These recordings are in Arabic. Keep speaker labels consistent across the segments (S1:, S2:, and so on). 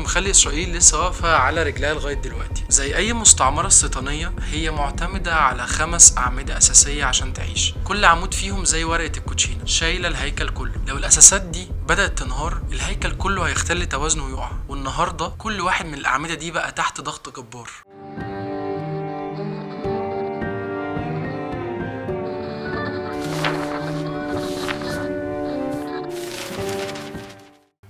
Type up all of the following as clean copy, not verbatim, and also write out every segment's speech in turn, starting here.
S1: مخلي إسرائيل لسه واقفة على رجلها لغاية دلوقتي؟ زي أي مستعمرة استيطانية، هي معتمدة على 5 أعمدة أساسية عشان تعيش. كل عمود فيهم زي ورقة الكوتشينة شايلة الهيكل كله. لو الأساسات دي بدأت تنهار، الهيكل كله هيختل توازنه ويقع. والنهاردة كل واحد من الأعمدة دي بقى تحت ضغط جبار.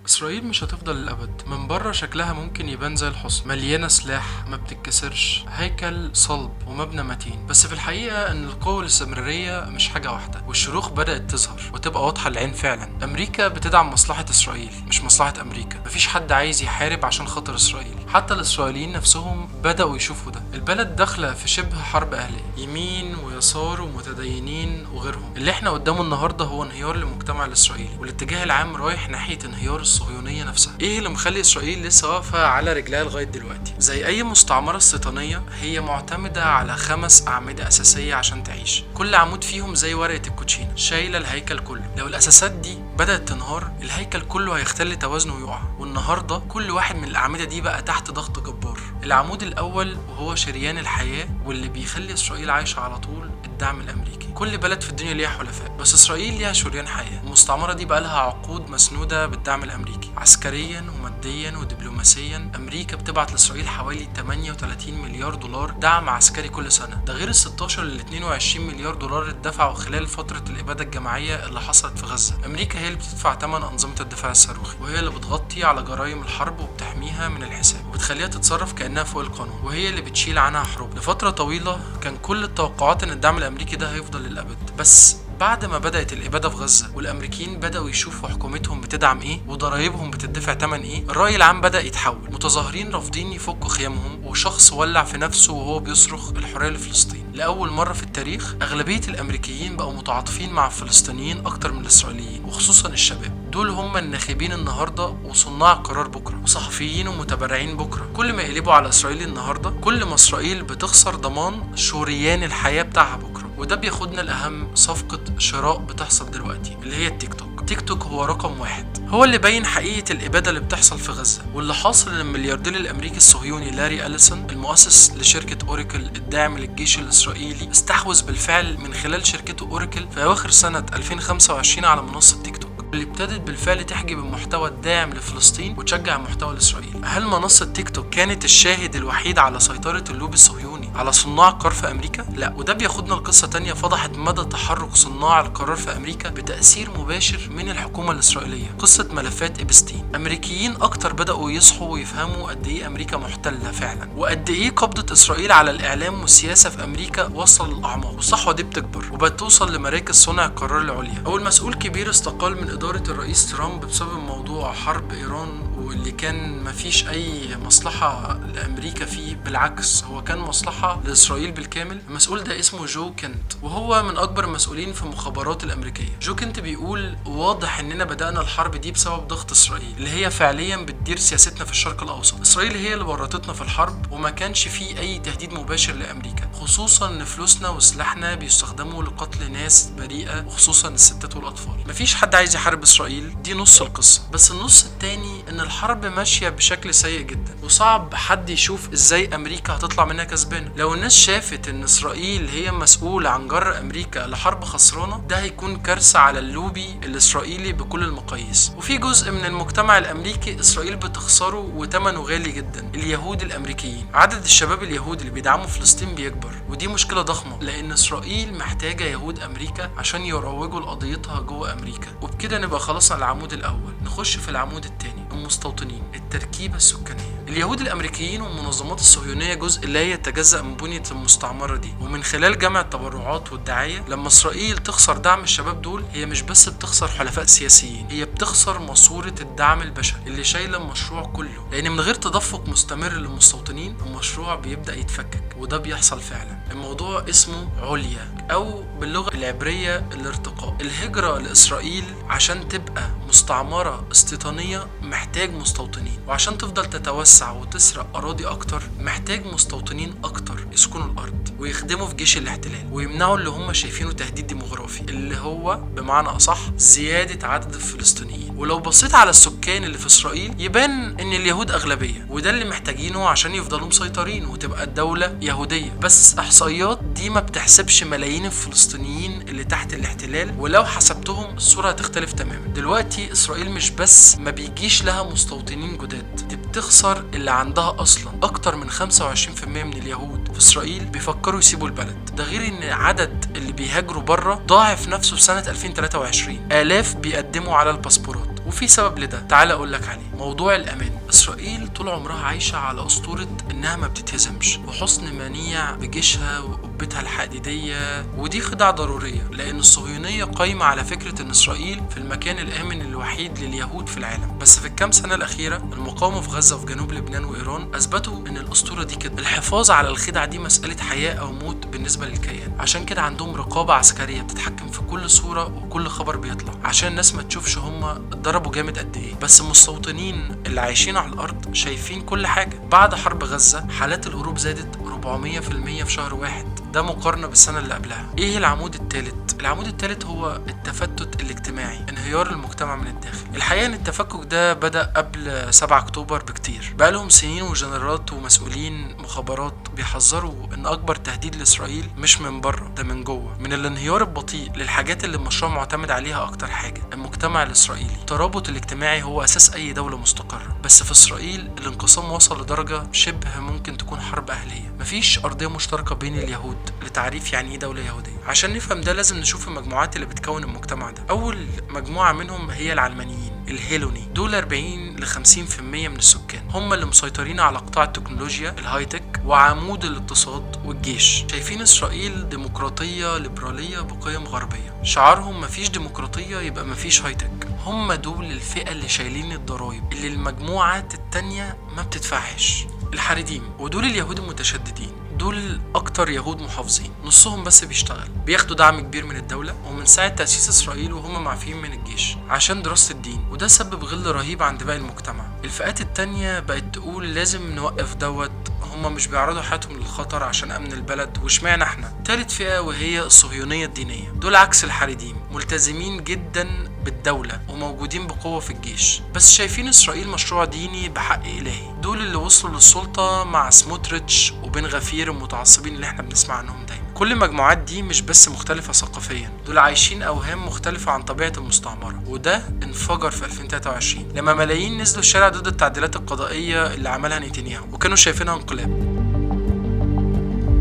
S1: إسرائيل مش هتفضل للأبد. من بره شكلها ممكن يبان زي الحصن، مليانة سلاح ما بتتكسرش، هيكل صلب ومبنى متين. بس في الحقيقة إن القوة والاستمرارية مش حاجة واحدة، والشروخ بدأت تظهر وتبقى واضحة للعين فعلا. أمريكا بتدعم مصلحة إسرائيل مش مصلحة أمريكا. مفيش حد عايز يحارب عشان خاطر إسرائيل. حتى الإسرائيليين نفسهم بدأوا يشوفوا ده. البلد داخلة في شبه حرب أهلية، يمين ويسار ومتدينين وغيرهم. اللي احنا قدامه النهاردة هو انهيار للمجتمع الإسرائيلي، والاتجاه العام رايح ناحية انهيار الصهيونية نفسها. ايه اللي مخلي إسرائيل لسه واقفة على رجلها لغاية دلوقتي؟ زي أي مستعمرة استيطانية، هي معتمدة على 5 أعمدة أساسية عشان تعيش. كل عمود فيهم زي ورقة الكوتشينة شايلة الهيكل كله. لو الأساسات دي بدأت تنهار، الهيكل كله هيختل توازنه ويقع. والنهاردة كل واحد من الأعمدة دي بقى تحت ضغط جبار. العمود الأول وهو شريان الحياة واللي بيخلي إسرائيل عايشة على طول، الدعم الأمريكي. كل بلد في الدنيا ليها حلفاء، بس إسرائيل ليها شريان حياة. المستعمرة دي بقى لها عقود مسنودة بالدعم الأمريكي، عسكريا وماديا ودبلوماسيا. أمريكا بتبعت لإسرائيل حوالي 38 مليار دولار دعم عسكري كل سنة. ده غير ال 16 ل 22 مليار دولار اتدفعوا خلال فترة الإبادة الجماعية اللي حصلت في غزة. أمريكا هي اللي بتدفع ثمن أنظمة الدفاع الصاروخي، وهي اللي بتغطي على جرائم الحرب وبتحميها من الحساب، وبتخليها تتصرف كأنها فوق القانون، وهي اللي بتشيل عنها حروب. لفترة طويلة كان كل التوقعات إن الدعم الأمريكي ده هيفضل للأبد. بس بعد ما بدأت الإبادة في غزة والأمريكيين بدأوا يشوفوا حكومتهم بتدعم إيه وضرايبهم بتدفع تمن إيه، الرأي العام بدأ يتحول. متظاهرين رافضين يفكوا خيامهم، وشخص ولع في نفسه وهو بيصرخ الحرية لفلسطين. لأول مرة في التاريخ أغلبية الأمريكيين بقوا متعاطفين مع الفلسطينيين أكتر من الإسرائيليين، وخصوصا الشباب. دول هم الناخبين النهاردة وصناع القرار بكرة، وصحفيين ومتبرعين بكرة. كل ما يقلبوا على إسرائيل النهاردة، كل ما إسرائيل بتخسر ضمان شريان الحياة بتاعها بكرة. وده بياخدنا لأهم صفقة شراء بتحصل دلوقتي، اللي هي التيك توك. تيك توك هو رقم 1، هو اللي باين حقيقة الإبادة اللي بتحصل في غزة. واللي حاصل إن الملياردير الأمريكي الصهيوني لاري أليسون، المؤسس لشركة أوراكل الداعم للجيش الإسرائيلي، استحوذ بالفعل من خلال شركته أوراكل في أواخر سنة 2025 على منصة تيك توك، اللي ابتدت بالفعل تحجب المحتوى الداعم لفلسطين وتشجع المحتوى الإسرائيلي. هل منصة تيك توك كانت الشاهد الوحيد على سيطرة اللوبي الصهيوني على صناع القرار في أمريكا؟ لا. وده بياخدنا لقصة تانية فضحت مدى تحرك صناع القرار في أمريكا بتأثير مباشر من الحكومة الإسرائيلية. قصة ملفات إبستين. أمريكيين أكتر بدأوا يصحوا ويفهموا قد إيه أمريكا محتلة فعلا، وقد إيه قبضة إسرائيل على الإعلام والسياسة في أمريكا وصل للأعماق. والصحوة دي بتكبر وبقت توصل لمراكز صنع القرار العليا. أول مسؤول كبير استقال من إدارة الرئيس ترامب بسبب موضوع حرب إيران، واللي كان مفيش أي مصلحة لأمريكا فيه، بالعكس هو كان مصلحة لإسرائيل بالكامل. المسؤول ده اسمه جو كنت، وهو من أكبر المسؤولين في المخابرات الأمريكية. جو كنت بيقول واضح إننا بدأنا الحرب دي بسبب ضغط إسرائيل، اللي هي فعليا بتدير سياستنا في الشرق الأوسط. إسرائيل هي اللي ورطتنا في الحرب، وما كانش فيه أي تهديد مباشر لأمريكا، خصوصا إن فلوسنا وسلاحنا بيستخدموا لقتل ناس بريئة، وخصوصا الستات والأطفال. مفيش حد عايز يحارب إسرائيل، دي نص القصة. بس النص التاني إن الحرب ماشية بشكل سيء جدا، وصعب حد يشوف إزاي أمريكا هتطلع منها كسبانة. لو الناس شافت إن إسرائيل هي مسؤولة عن جر أمريكا لحرب خسرانة، ده هيكون كارثة على اللوبي الإسرائيلي بكل المقاييس. وفي جزء من المجتمع الأمريكي إسرائيل بتخسره وتمنه غالي جدا، اليهود الأمريكيين. عدد الشباب اليهود اللي بيدعموا فلسطين بيكبر، ودي مشكلة ضخمة، لأن إسرائيل محتاجة يهود أمريكا عشان يروجوا لقضيتها جوه أمريكا. وبكده نبقى خلصنا العمود الأول، نخش في العمود الثاني، المستوطنين، التركيبة السكانية. اليهود الأمريكيين والمنظمات الصهيونية جزء لا يتجزأ من بنية المستعمرة دي، ومن خلال جمع التبرعات والدعاية. لما إسرائيل تخسر دعم الشباب دول، هي مش بس بتخسر حلفاء سياسيين، هي بتخسر ماسورة الدعم البشري اللي شايلة المشروع كله. لأن من غير تدفق مستمر للمستوطنين، المشروع بيبدأ يتفكك، وده بيحصل فعلا. الموضوع اسمه عليا، أو باللغة العبرية الارتقاء. الهجرة لإسرائيل عشان تبقى مستعمرة استيطانية محتاج مستوطنين، وعشان تفضل تتوسع تتوسع وتسرق أراضي أكتر، محتاج مستوطنين أكتر يسكنوا الأرض ويخدموا في جيش الاحتلال ويمنعوا اللي هم شايفينه تهديد ديموغرافي، اللي هو بمعنى أصح زيادة عدد الفلسطينيين. ولو بصيت على السكان اللي في إسرائيل يبان إن اليهود أغلبية، وده اللي محتاجينه عشان يفضلوا مسيطرين وتبقى الدولة يهودية. بس إحصائيات دي ما بتحسبش ملايين الفلسطينيين اللي تحت الاحتلال، ولو حسبتهم الصورة هتختلف تماما. دلوقتي إسرائيل مش بس ما بيجيش لها مستوطنين جداد، دي بتخسر اللي عندها أصلا. أكتر من 25% من اليهود في إسرائيل بيفكروا يسيبوا البلد، ده غير إن عدد اللي بيهاجروا بره ضاعف نفسه في سنة 2023. آلاف بيقدموا على الباسبورات، وفي سبب لده تعال أقولك عليه: موضوع الأمان. إسرائيل طول عمرها عايشة على أسطورة إنها ما بتتهزمش، وحسن منيع بجيشها وقبتها الحديدية، ودي خدعة ضرورية لأن الصهيونية قايمة على فكرة إن إسرائيل في المكان الآمن الوحيد لليهود في العالم. بس في الكام سنة الأخيرة المقاومة في غزة وفي جنوب لبنان وإيران أثبتوا إن الأسطورة دي كده. الحفاظ على الخدعة دي مسألة حياة أو موت بالنسبة للكيان، عشان كده عندهم رقابة عسكرية بتتحكم في كل صورة وكل خبر بيطلع، عشان الناس ما تشوفش هما ضربوا جامد قد إيه. بس المستوطنين اللي عايشين على الأرض شايفين كل حاجة. بعد حرب غزة حالات الهروب زادت 400% في شهر واحد، ده مقارنة بالسنة اللي قبلها. ايه العمود الثالث؟ العمود الثالث هو التفتت الاجتماعي، انهيار المجتمع من الداخل. الحقيقة ان التفكك ده بدأ قبل 7 اكتوبر بكتير، بقالهم سنين وجنرالات ومسؤولين مخابرات بيحذروا ان اكبر تهديد لاسرائيل مش من بره، ده من جوه، من الانهيار البطيء للحاجات اللي المشروع معتمد عليها اكتر حاجة: المجتمع الاسرائيلي. الترابط الاجتماعي هو اساس اي دولة مستقرة، بس في اسرائيل الانقسام وصل لدرجة شبه ممكن تكون حرب اهلية. مفيش ارضية مشتركة بين اليهود لتعريف يعني ايه دولة يهودية. عشان نفهم ده لازم نشوف المجموعات اللي بتكون المجتمع ده. اول مجموعة منهم هي العلمانيين الهيلوني، دول 40 ل 50% من السكان، هم اللي مسيطرين على قطاع التكنولوجيا الهايتك وعمود الاقتصاد والجيش. شايفين اسرائيل ديمقراطية ليبرالية بقيم غربية، شعارهم مفيش ديمقراطية يبقى مفيش هايتك. هم دول الفئة اللي شايلين الضرايب اللي المجموعات التانية ما بتدفعش. الحريديم، ودول اليهود المتشددين، دول اكتر يهود محافظين، نصهم بس بيشتغل، بياخدوا دعم كبير من الدولة ومن ساعة تأسيس اسرائيل وهم معفيين من الجيش عشان دراسة الدين، وده سبب غل رهيب عند باقي المجتمع. الفئات التانية بقت تقول لازم نوقف دوت، هم مش بيعرضوا حياتهم للخطر عشان امن البلد، واشمعنى احنا؟ تالت فئة وهي الصهيونية الدينية، دول عكس الحريديم، ملتزمين جدا بالدولة وموجودين بقوة في الجيش، بس شايفين اسرائيل مشروع ديني بحق الهي. دول اللي وصلوا للسلطة مع سموتريتش وبن غفير المتعصبين اللي احنا بنسمع عنهم دايما. كل المجموعات دي مش بس مختلفة ثقافيا، دول عايشين اوهام مختلفة عن طبيعة المستعمرة، وده انفجر في 2023 لما ملايين نزلوا الشارع ضد التعديلات القضائية اللي عملها نتنياهو وكانوا شايفينها انقلاب.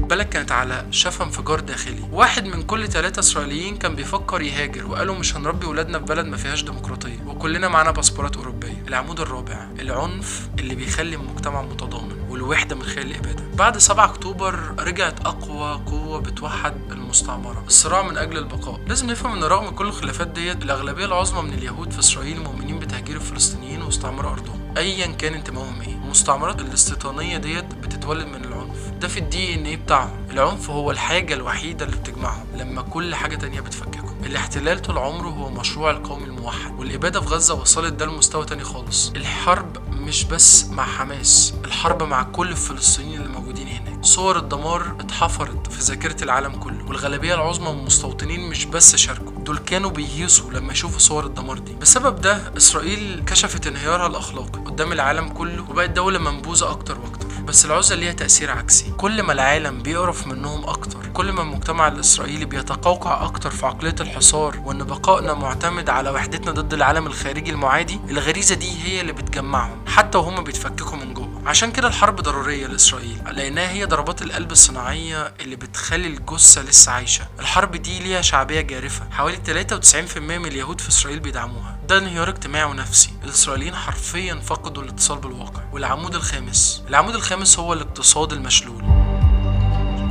S1: بالك كانت على شفا انفجار داخلي. 1 من كل 3 اسرائيليين كان بيفكر يهاجر، وقالوا مش هنربي ولادنا في بلد ما فيهاش ديمقراطيه وكلنا معانا باسبورات اوروبيه. العمود الرابع، العنف اللي بيخلي المجتمع متضامن والوحده من خلال الاباده. بعد 7 اكتوبر رجعت اقوى قوه بتوحد المستعمره، الصراع من اجل البقاء. لازم نفهم ان رغم كل الخلافات ديت الاغلبيه العظمى من اليهود في اسرائيل مؤمنين بتهجير الفلسطينيين واستعمار ارضهم ايا كان انتمائهم ايه. المستعمرات الاستيطانيه ديت بتتولد من العنف، ده في الدي ان ايه بتاعهم. العنف هو الحاجة الوحيدة اللي بتجمعهم لما كل حاجة تانية بتفككهم. الاحتلال طول عمره هو مشروع القوم الموحد، والإبادة في غزة وصلت ده لمستوى تاني خالص. الحرب مش بس مع حماس، الحرب مع كل الفلسطينيين اللي موجودين هناك. صور الدمار اتحفرت في ذاكرة العالم كله، والغالبية العظمى من المستوطنين مش بس شاركوا، دول كانوا بيهيصوا لما يشوفوا صور الدمار دي. بسبب ده إسرائيل كشفت انهيارها الأخلاقي قدام العالم كله، وبقت دولة منبوذة أكتر وأكتر. بس العزلة ليها تأثير عكسي، كل ما العالم بيقرف منهم أكتر، كل ما المجتمع الإسرائيلي بيتقوقع أكتر في عقلية الحصار وإن بقائنا معتمد على وحدتنا ضد العالم الخارجي المعادي. الغريزة دي هي اللي بتجمعهم حتى وهم بيتفككوا من جوه. عشان كده الحرب ضرورية لإسرائيل، لأنها هي ضربات القلب الصناعية اللي بتخلي الجثة لسه عايشة. الحرب دي ليها شعبية جارفة، حوالي 93% من اليهود في إسرائيل بيدعموها. ده انهيار اجتماعي ونفسي، الإسرائيليين حرفيا فقدوا الاتصال بالواقع. والعمود الخامس، العمود الخامس هو الاقتصاد المشلول.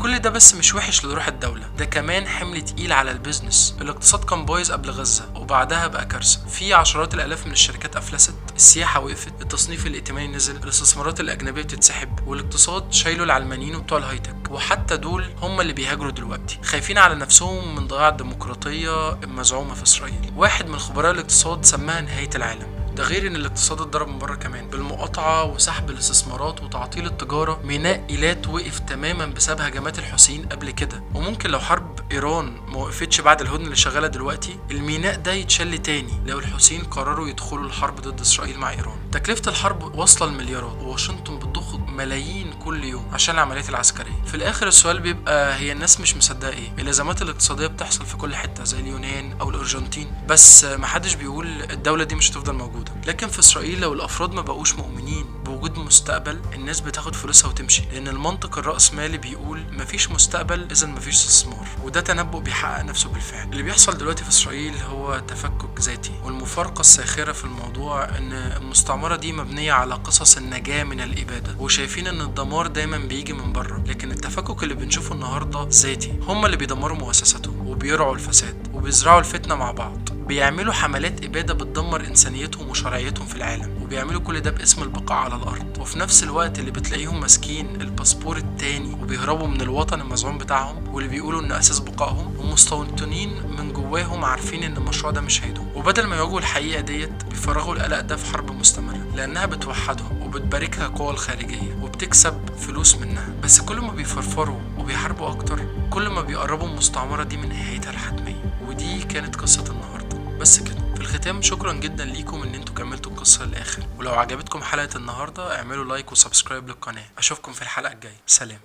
S1: كل ده بس مش وحش لروح الدولة، ده كمان حمل تقيل على البيزنس. الاقتصاد كان بايظ قبل غزة وبعدها بقى كارثة، في عشرات الالاف من الشركات افلست، السياحة وقفت، التصنيف الائتماني نزل، الاستثمارات الاجنبية بتتسحب، والاقتصاد شايله العلمانيين وبتوع الهايتك، وحتى دول هم اللي بيهاجروا دلوقتي خايفين على نفسهم من ضياع الديمقراطية المزعومة في اسرائيل. واحد من خبراء الاقتصاد سماها نهاية العالم. ده غير ان الاقتصاد اتضرب من بره كمان بالمقاطعه وسحب الاستثمارات وتعطيل التجاره. ميناء ايلات وقف تماما بسبب هجمات الحوثيين قبل كده، وممكن لو حرب ايران ما وقفتش بعد الهدنه اللي شغاله دلوقتي الميناء ده يتشل تاني لو الحوثيين قرروا يدخلوا الحرب ضد اسرائيل مع ايران. تكلفه الحرب واصله لمليارات، وواشنطن بتضخ ملايين كل يوم عشان العمليات العسكريه. في الاخر السؤال بيبقى هي الناس مش مصدقه ايه؟ الازمات الاقتصاديه بتحصل في كل حته زي اليونان او الارجنتين، بس محدش بيقول الدوله دي مش هتفضل موجوده. لكن في اسرائيل لو الافراد ما بقوش مؤمنين بوجود مستقبل الناس بتاخد فلوسها وتمشي، لان المنطق الرأسمالي بيقول مفيش مستقبل اذا مفيش استثمار، وده تنبؤ بيحقق نفسه بالفعل. اللي بيحصل دلوقتي في اسرائيل هو تفكك ذاتي، والمفارقه الساخره في الموضوع ان المستعمره دي مبنيه على قصص النجاه من الاباده، وشايفين ان الدمار دايما بيجي من بره. لكن التفكك اللي بنشوفه النهارده ذاتي، هم اللي بيدمروا مؤسساتهم وبيرعوا الفساد وبيزرعوا الفتنه مع بعض، بيعملوا حملات إبادة بتدمر إنسانيتهم وشرعيتهم في العالم، وبيعملوا كل ده باسم البقاء على الأرض. وفي نفس الوقت اللي بتلاقيهم ماسكين الباسبور التاني وبيهربوا من الوطن المزعوم بتاعهم واللي بيقولوا إن أساس بقائهم، ومستوطنين من جواهم عارفين إن المشروع ده مش هيدوم، وبدل ما يواجهوا الحقيقة ديت بيفرغوا القلق ده في حرب مستمرة، لأنها بتوحدهم وبتباركها القوى الخارجية وبتكسب فلوس منها. بس كل ما بيفرفروا وبيحاربوا أكتر كل ما بيقربوا المستعمرة دي من نهايتها الحتمية. ودي كانت قصة النهاردة. بس كده. في الختام شكرا جدا ليكم ان انتوا كملتوا القصة للآخر، ولو عجبتكم حلقة النهاردة اعملوا لايك وسبسكرايب للقناة. اشوفكم في الحلقة الجاية. سلام.